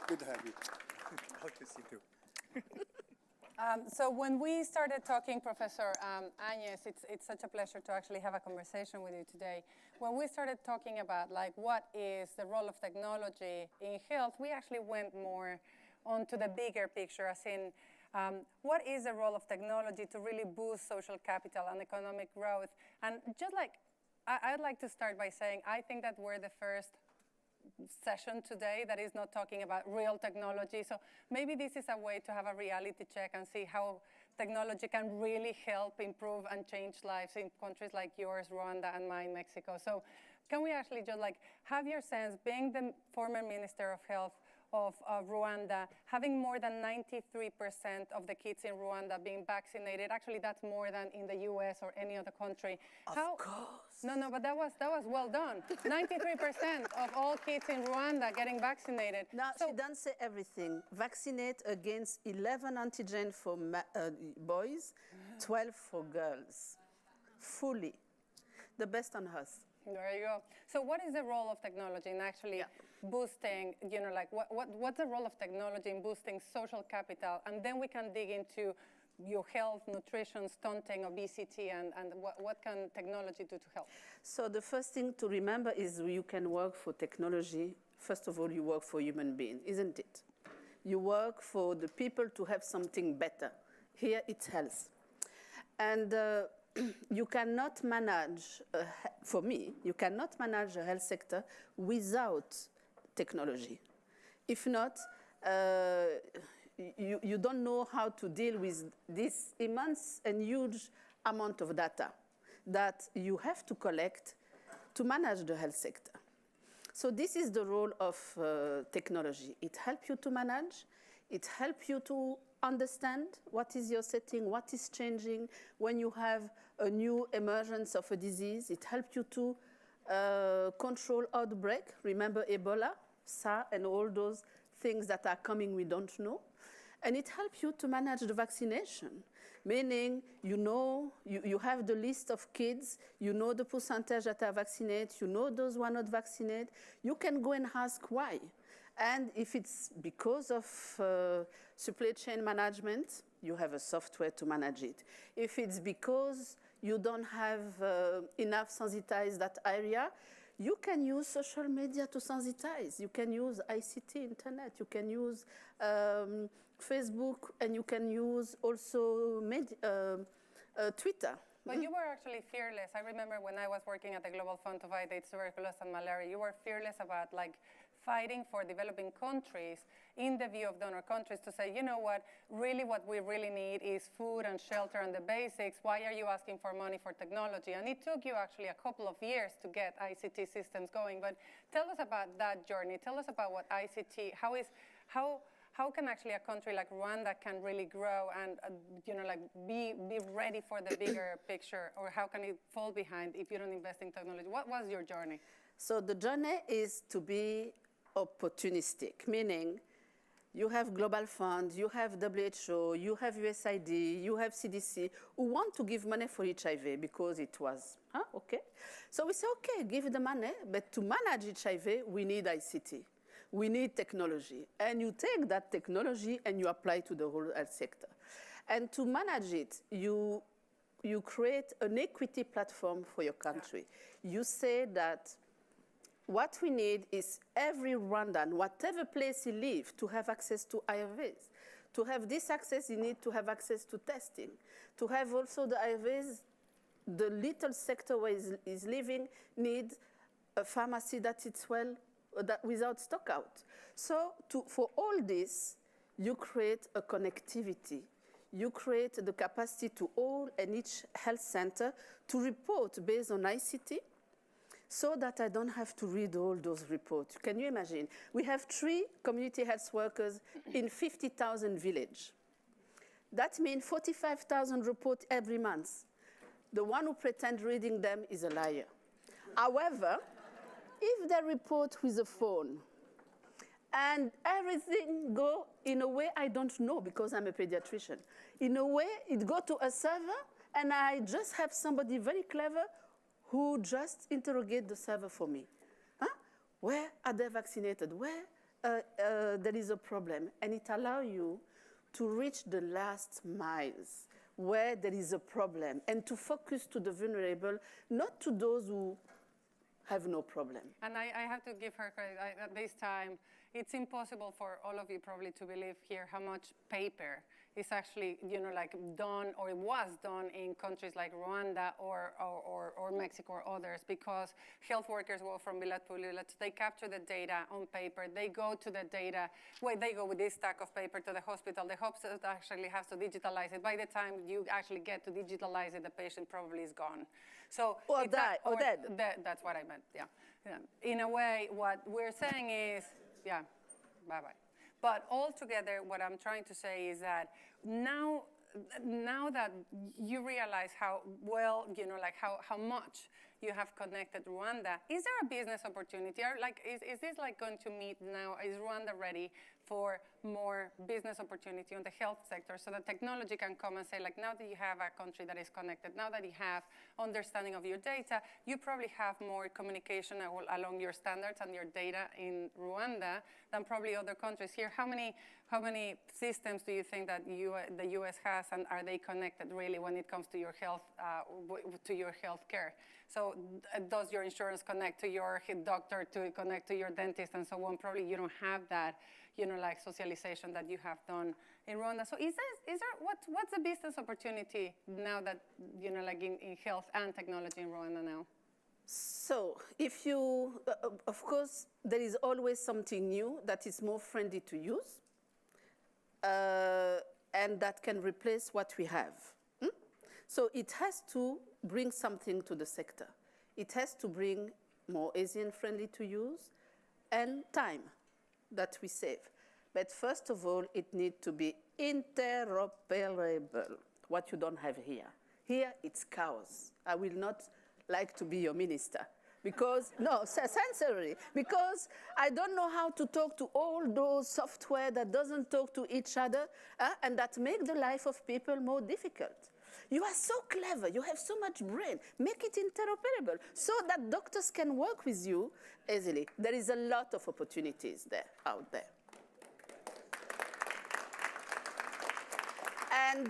Good to have you. Good to see you too. So when we started talking, Professor Agnes, it's such a pleasure to actually have a conversation with you today. When we started talking about like what is the role of technology in health, we actually went more onto the bigger picture, as in what is the role of technology to really boost social capital and economic growth. And just like, I'd like to start by saying, I think that we're the first session today that is not talking about real technology. So maybe this is a way to have a reality check and see how technology can really help improve and change lives in countries like yours, Rwanda, and mine, Mexico. So can we actually just like have your sense, being the former Minister of Health of Rwanda, having more than 93% of the kids in Rwanda being vaccinated. Actually, that's more than in the US or any other country. Of course. No, but that was well done. 93% of all kids in Rwanda getting vaccinated. Now, she doesn't say everything. Vaccinate against 11 antigen for boys, 12 for girls. Fully. The best on earth. There you go. So what is the role of technology in actually boosting, you know, like what's the role of technology in boosting social capital? And then we can dig into your health, nutrition, stunting, obesity, and what can technology do to help? So the first thing to remember is you can work for technology. First of all, you work for human beings, isn't it? You work for the people to have something better. Here it's health. And you cannot manage, for me, you cannot manage a health sector without technology. If not, you don't know how to deal with this immense and huge amount of data that you have to collect to manage the health sector. So this is the role of technology. It helps you to manage. It helps you to understand what is your setting, what is changing when you have a new emergence of a disease. It helps you to control outbreak. Remember Ebola, SARS, and all those things that are coming we don't know. And it helps you to manage the vaccination, meaning you know, you have the list of kids, you know the percentage that are vaccinated, you know those who are not vaccinated. You can go and ask why. And if it's because of supply chain management, you have a software to manage it. If it's because you don't have enough sensitize that area, you can use social media to sensitize. You can use ICT, internet. You can use Facebook, and you can use also Twitter. But you were actually fearless. I remember when I was working at the Global Fund to fight AIDS, tuberculosis, and malaria, you were fearless about like fighting for developing countries in the view of donor countries to say, you know what, really what we really need is food and shelter and the basics. Why are you asking for money for technology? And it took you actually a couple of years to get ICT systems going. But tell us about that journey. Tell us about what ICT, how can actually a country like Rwanda can really grow and you know, like be ready for the bigger picture, or how can it fall behind if you don't invest in technology? What was your journey? So the journey is to be opportunistic, meaning you have Global Fund, you have WHO, you have USAID, you have CDC, who want to give money for HIV because it was, okay. So we say, okay, give the money, but to manage HIV, we need ICT. We need technology. And you take that technology and you apply to the whole health sector. And to manage it, you create an equity platform for your country. You say that what we need is every Rwandan, whatever place he lives, to have access to IRVs. To have this access, you need to have access to testing. To have also the IRVs, the little sector where he's living needs a pharmacy that it's well, that without stock out. So for all this, you create a connectivity. You create the capacity to all and each health center to report based on ICT, so that I don't have to read all those reports. Can you imagine? We have 3 community health workers in 50,000 villages. That means 45,000 reports every month. The one who pretends reading them is a liar. However, if they report with a phone and everything go in a way I don't know because I'm a pediatrician, in a way it go to a server and I just have somebody very clever who just interrogate the server for me. Where are they vaccinated? Where there is a problem, and it allows you to reach the last miles where there is a problem and to focus to the vulnerable, not to those who have no problem. And I have to give her credit. At this time, it's impossible for all of you probably to believe here how much paper is actually, like done or it was done in countries like Rwanda or Mexico or others, because health workers go from village to village. They capture the data on paper. They go to the data. They go with this stack of paper to the hospital. The hospital actually has to digitalize it. By the time you actually get to digitalize it, the patient probably is gone. So or dead. That's what I meant. Yeah. In a way, what we're saying is, yeah, bye-bye. But altogether, what I'm trying to say is that now that you realize how well, how much you have connected Rwanda, is there a business opportunity? Is this going to meet now? Is Rwanda ready for more business opportunity on the health sector so that technology can come and say, now that you have a country that is connected, now that you have understanding of your data, you probably have more communication along your standards and your data in Rwanda than probably other countries here. How many systems do you think that the U.S. has, and are they connected really when it comes to your health care? So does your insurance connect to your doctor, to connect to your dentist, and so on? Probably you don't have that, socialization that you have done in Rwanda. So what's the business opportunity now that, in health and technology in Rwanda now? So if you, of course, there is always something new that is more friendly to use and that can replace what we have. So it has to bring something to the sector. It has to bring more easy and friendly to use and time that we save. But first of all, it needs to be interoperable, what you don't have here. Here, it's chaos. I will not like to be your minister. Because, no, sincerely, because I don't know how to talk to all those software that doesn't talk to each other and that make the life of people more difficult. You are so clever, you have so much brain. Make it interoperable so that doctors can work with you easily. There is a lot of opportunities out there. And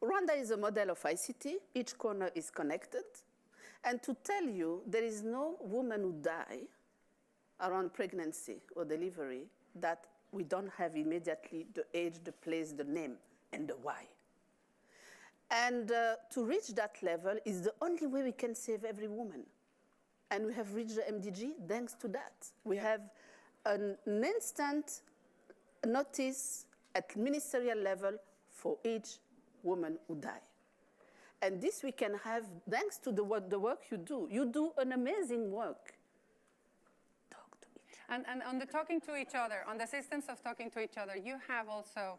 Rwanda is a model of ICT. Each corner is connected. And to tell you, there is no woman who dies around pregnancy or delivery that we don't have immediately the age, the place, the name, and the why. And to reach that level is the only way we can save every woman. And we have reached the MDG thanks to that. We have an instant notice at ministerial level for each woman who dies. And this we can have thanks to the work you do. You do an amazing work. Talk to each other. And on the talking to each other, on the systems of talking to each other, you have also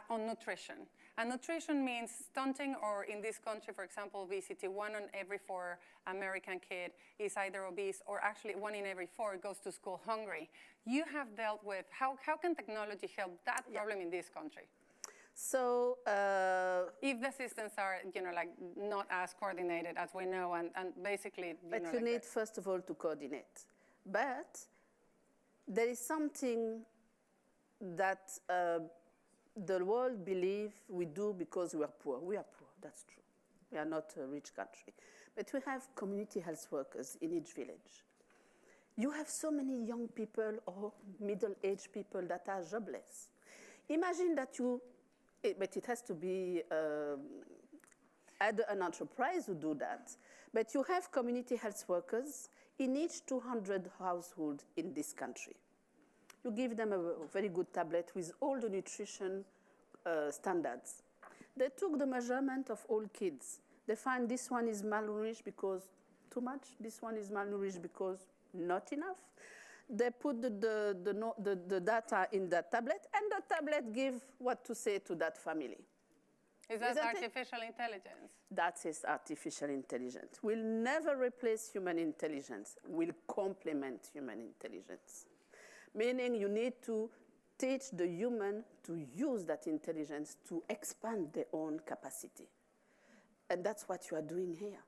on nutrition. And nutrition means stunting, or in this country, for example, obesity. 1 in every 4 American kid is either obese, or actually 1 in every 4 goes to school hungry. You have dealt with, how can technology help that problem in this country? So, if the systems are, not as coordinated as we know, and basically, but you need, first of all, to coordinate. But there is something that the world believes we do because we are poor. We are poor, that's true. We are not a rich country. But we have community health workers in each village. You have so many young people or middle-aged people that are jobless. Imagine that but it has to be an enterprise who do that. But you have community health workers in each 200 households in this country. You give them a very good tablet with all the nutrition standards. They took the measurement of all kids. They find this one is malnourished because too much, this one is malnourished because not enough. They put the data in that tablet, and the tablet gives what to say to that family. Is that artificial intelligence? That is artificial intelligence. Will never replace human intelligence. Will complement human intelligence. Meaning you need to teach the human to use that intelligence to expand their own capacity. And that's what you are doing here.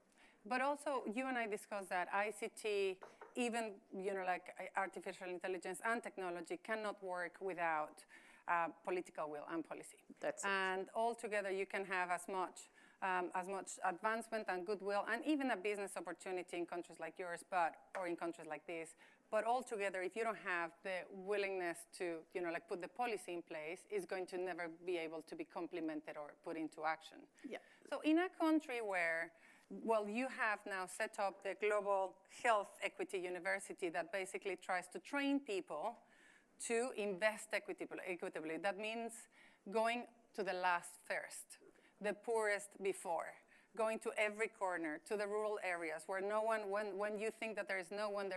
But also, you and I discussed that ICT even, like artificial intelligence and technology cannot work without political will and policy. That's it. And altogether, you can have as much advancement and goodwill, and even a business opportunity in countries like yours, or in countries like this. But altogether, if you don't have the willingness to, like put the policy in place, it's going to never be able to be complemented or put into action. Yeah. So in a country where, well, you have now set up the Global Health Equity University that basically tries to train people to invest equitably. That means going to the last first, the poorest before, going to every corner, to the rural areas where no one, when you think that there's no one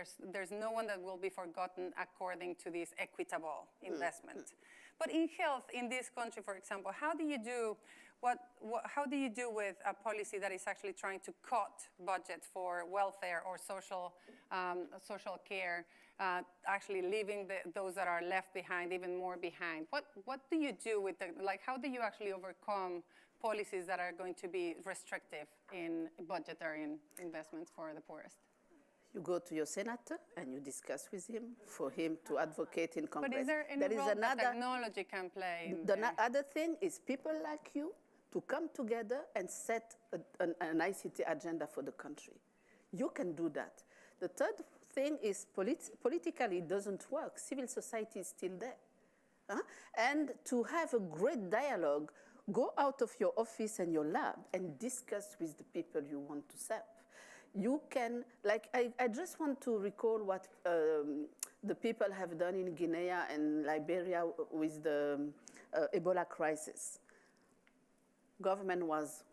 that will be forgotten according to this equitable investment. But in health, in this country, for example, how do you do with a policy that is actually trying to cut budgets for welfare or social care, actually leaving those that are left behind even more behind? What do you do with how do you actually overcome policies that are going to be restrictive in budgetary investments for the poorest? You go to your senator and you discuss with him for him to advocate in Congress. But is there any role that technology can play? The other thing is people like you to come together and set an ICT agenda for the country. You can do that. The third thing is politically it doesn't work. Civil society is still there. And to have a great dialogue, go out of your office and your lab and discuss with the people you want to serve. You can, I just want to recall what the people have done in Guinea and Liberia with the Ebola crisis. Government was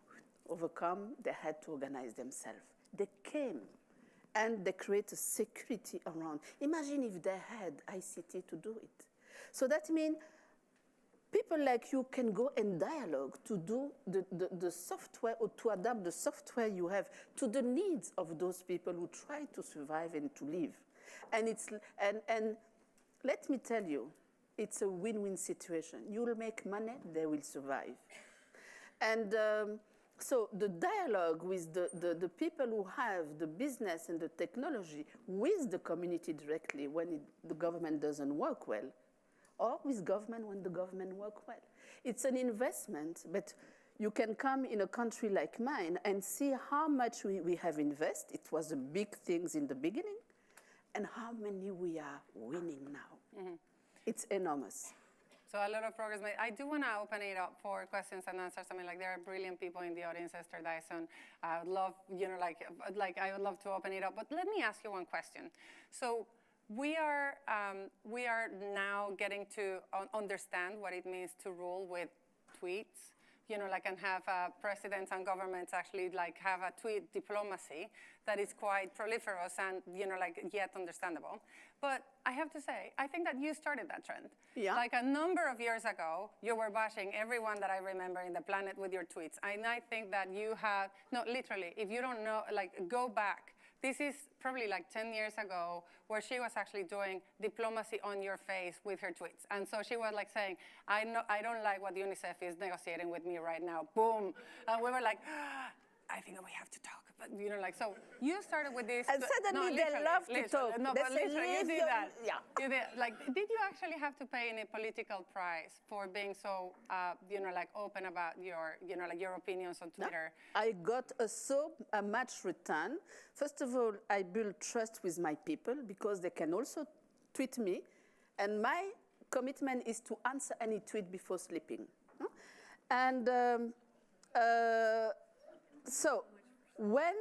overcome, they had to organize themselves. They came and they created security around. Imagine if they had ICT to do it. So that means people like you can go in dialogue to do the software or to adapt the software you have to the needs of those people who try to survive and to live. And let me tell you, it's a win-win situation. You'll make money, they will survive. And so the dialogue with the people who have the business and the technology with the community directly when the government doesn't work well, or with government when the government works well. It's an investment, but you can come in a country like mine and see how much we have invested. It was a big things in the beginning, and how many we are winning now. Mm-hmm. It's enormous. So a lot of progress made. I do want to open it up for questions and answers. I mean, there are brilliant people in the audience, Esther Dyson. I would love, I would love to open it up. But let me ask you one question. So we are now getting to understand what it means to rule with tweets, and have presidents and governments actually have a tweet diplomacy that is quite proliferous and, yet understandable. But I have to say, I think that you started that trend. Yeah. A number of years ago, you were bashing everyone that I remember in the planet with your tweets. And I think that you have, no, literally, if you don't know, go back. This is probably 10 years ago where she was actually doing diplomacy on your face with her tweets. And so she was saying, I don't like what UNICEF is negotiating with me right now. Boom. And we were I think that we have to talk. But, so you started with this. And suddenly they love to talk. No, but literally, you did that. Yeah. You did, did you actually have to pay any political price for being so, open about your opinions on Twitter? No, I got so much return. First of all, I build trust with my people because they can also tweet me. And my commitment is to answer any tweet before sleeping. And so when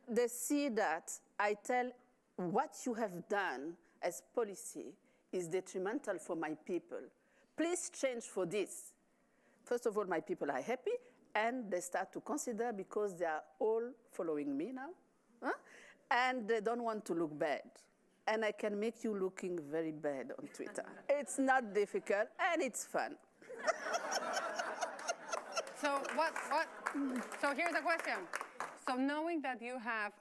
they see that, I tell what you have done as policy is detrimental for my people. Please change for this. First of all, my people are happy, and they start to consider because they are all following me now, and they don't want to look bad. And I can make you looking very bad on Twitter. It's not difficult, and it's fun. So So here's the question. So knowing that you have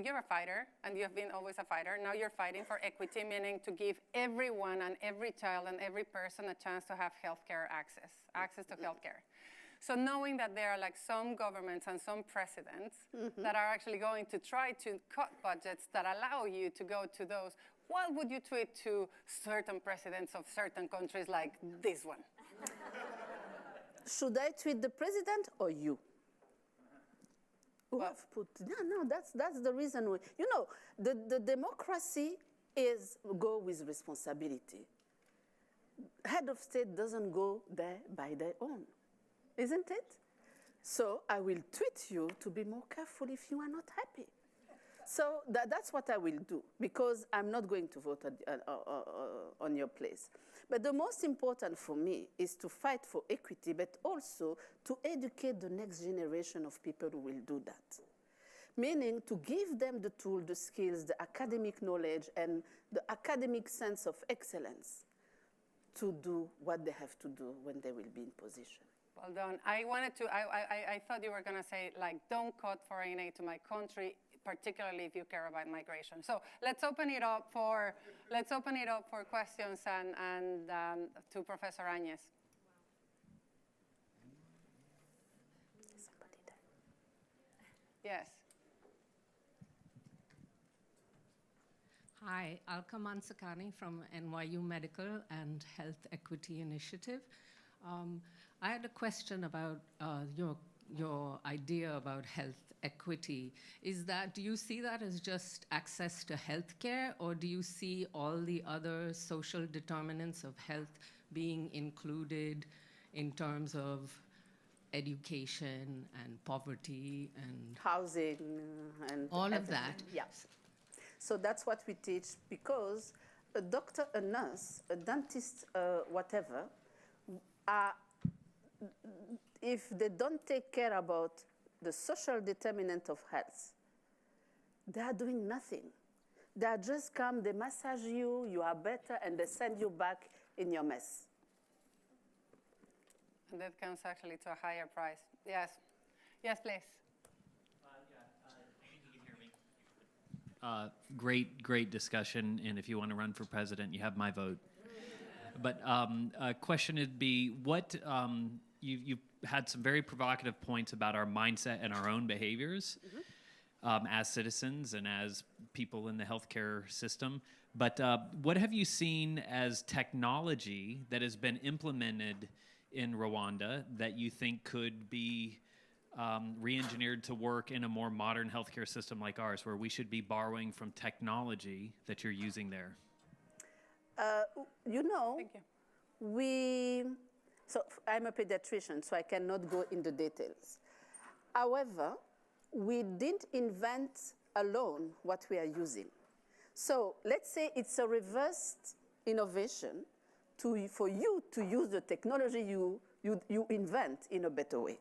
you're a fighter, and you have been always a fighter, now you're fighting for equity, meaning to give everyone and every child and every person a chance to have healthcare access to healthcare. So knowing that there are like some governments and some presidents that are actually going to try to cut budgets that allow you to go to those, what would you tweet to certain presidents of certain countries like this one? Should I tweet the president or you? Who have put, no, that's the reason. You know, the democracy is go with responsibility. Head of state doesn't go there by their own, isn't it? So I will tweet you to be more careful if you are not happy. So that's what I will do, because I'm not going to vote on your place. But the most important for me is to fight for equity, but also to educate the next generation of people who will do that. Meaning to give them the tool, the skills, the academic knowledge, and the academic sense of excellence to do what they have to do when they will be in position. Well done. I thought you were going to say, like, don't cut foreign aid to my country, particularly if you care about migration. So let's open it up for questions and to Professor Agnes. Somebody there. Yes. Hi, Alka Mansakani from NYU Medical and Health Equity Initiative. I had a question about your idea about health equity. Do you see that as just access to healthcare, or do you see all the other social determinants of health being included in terms of education and poverty and housing and all everything. of that? Yes. So that's what we teach, because a doctor, a nurse, a dentist, whatever, if they don't take care about the social determinant of health, they are doing nothing. They are just come, they massage you, you are better, and they send you back in your mess. And that comes actually to a higher price. Yes. Yes, please. Great discussion, and if you want to run for president, you have my vote. But a question would be, what you've had some very provocative points about our mindset and our own behaviors as citizens and as people in the healthcare system. But what have you seen as technology that has been implemented in Rwanda that you think could be re-engineered to work in a more modern healthcare system like ours, where we should be borrowing from technology that you're using there? You know, Thank you. So I'm a pediatrician, so I cannot go in the details. However, we didn't invent alone what we are using. So let's say it's a reversed innovation for you to use the technology you invent in a better way.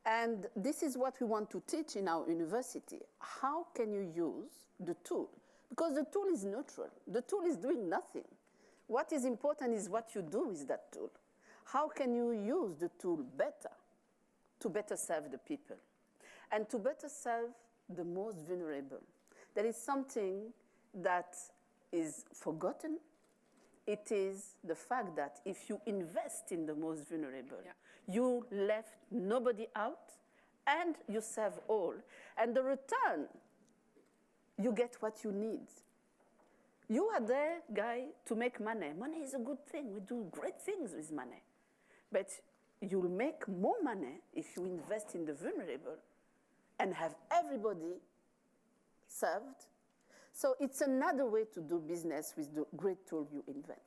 And this is what we want to teach in our university. How can you use the tool? Because the tool is neutral. The tool is doing nothing. What is important is what you do with that tool. How can you use the tool better to better serve the people and to better serve the most vulnerable? There is something that is forgotten. It is the fact that if you invest in the most vulnerable, you left nobody out and you serve all. And the return, you get what you need. You are there, guy, to make money. Money is a good thing. We do great things with money. But you'll make more money if you invest in the vulnerable and have everybody served. So it's another way to do business with the great tool you invent.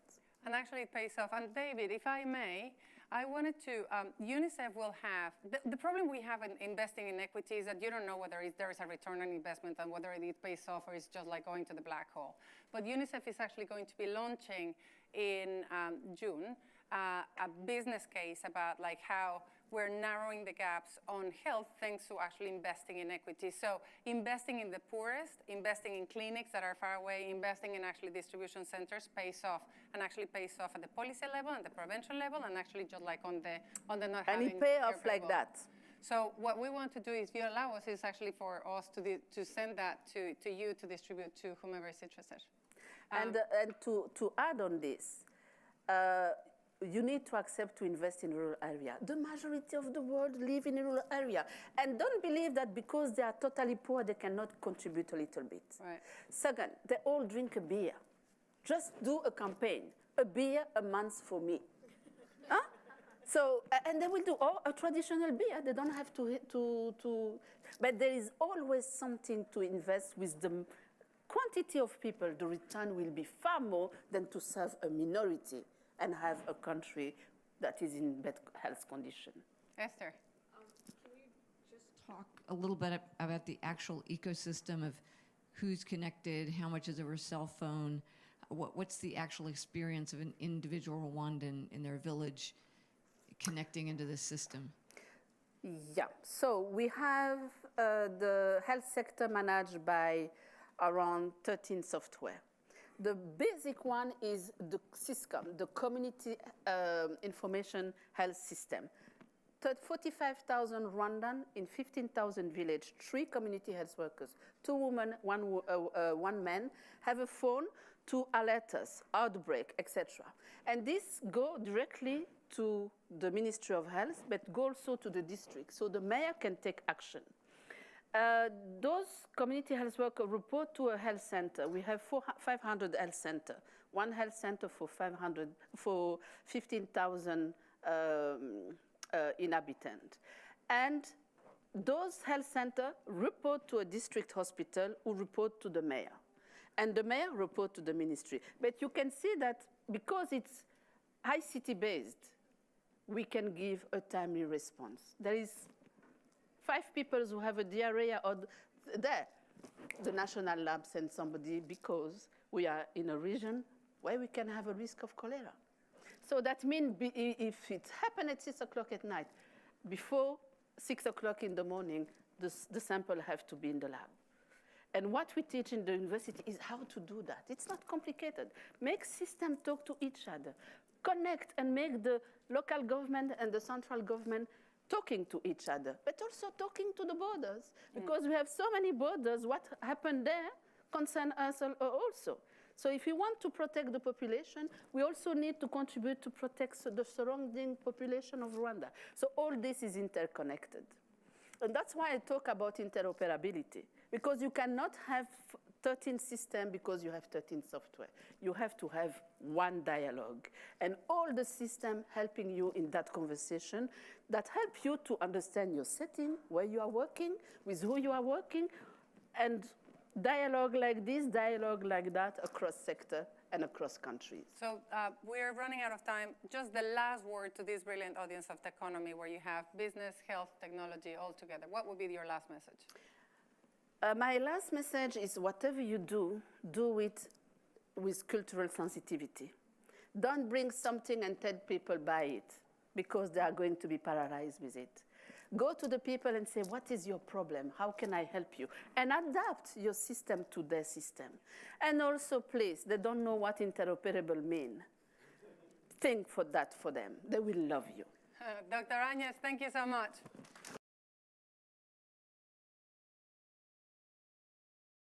And actually it pays off. And David, if I may, I wanted to, UNICEF will have, the problem we have in investing in equity is that you don't know whether there is a return on investment and whether it pays off or it's just like going to the black hole. But UNICEF is actually going to be launching in June a business case about like how we're narrowing the gaps on health thanks to actually investing in equity. So investing in the poorest, investing in clinics that are far away, investing in actually distribution centers pays off, and actually pays off at the policy level and the prevention level, and actually just like on the not having. And it pays off like that. So what we want to do, if you allow us, is actually for us to send that to you to distribute to whomever is interested. And to add on this, you need to accept to invest in rural area. The majority of the world live in a rural area. And don't believe that because they are totally poor, they cannot contribute a little bit. Right. Second, they all drink a beer. Just do a campaign, a beer a month for me. Huh? So, and they will do a traditional beer. They don't have to, but there is always something to invest with the quantity of people. The return will be far more than to serve a minority and have a country that is in bad health condition. Esther. Can you just talk a little bit about the actual ecosystem of who's connected, how much is over cell phone, what's the actual experience of an individual Rwandan in their village connecting into this system? Yeah, so we have the health sector managed by around 13 software. The basic one is the CISCOM, the Community Information Health System. 45,000 Rwandan in 15,000 villages, 3 community health workers, 2 women, 1 man, have a phone to alert us, outbreak, etc. And this go directly to the Ministry of Health, but go also to the district, so the mayor can take action. Those community health workers report to a health center. We have 500 health centers, 1 health center for 15,000 inhabitants. And those health centers report to a district hospital who report to the mayor. And the mayor report to the ministry. But you can see that because it's ICT-based, we can give a timely response. There is 5 people who have a diarrhea or there. The national lab sends somebody because we are in a region where we can have a risk of cholera. So that means if it happens at 6 o'clock at night, before 6 o'clock in the morning, the sample have to be in the lab. And what we teach in the university is how to do that. It's not complicated. Make systems talk to each other. Connect and make the local government and the central government talking to each other, but also talking to the borders. Because we have so many borders, what happened there concerns us also. So if we want to protect the population, we also need to contribute to protect the surrounding population of Rwanda. So all this is interconnected. And that's why I talk about interoperability, because you cannot have 13 systems because you have 13 software. You have to have one dialogue. And all the systems helping you in that conversation that help you to understand your setting, where you are working, with who you are working, and dialogue like this, dialogue like that across sector and across countries. So we're running out of time. Just the last word to this brilliant audience of Techonomy, where you have business, health, technology all together. What would be your last message? My last message is whatever you do, do it with cultural sensitivity. Don't bring something and tell people buy it, because they are going to be paralyzed with it. Go to the people and say, what is your problem? How can I help you? And adapt your system to their system. And also, please, they don't know what interoperable means. Think for that for them. They will love you. Dr. Agnes, thank you so much.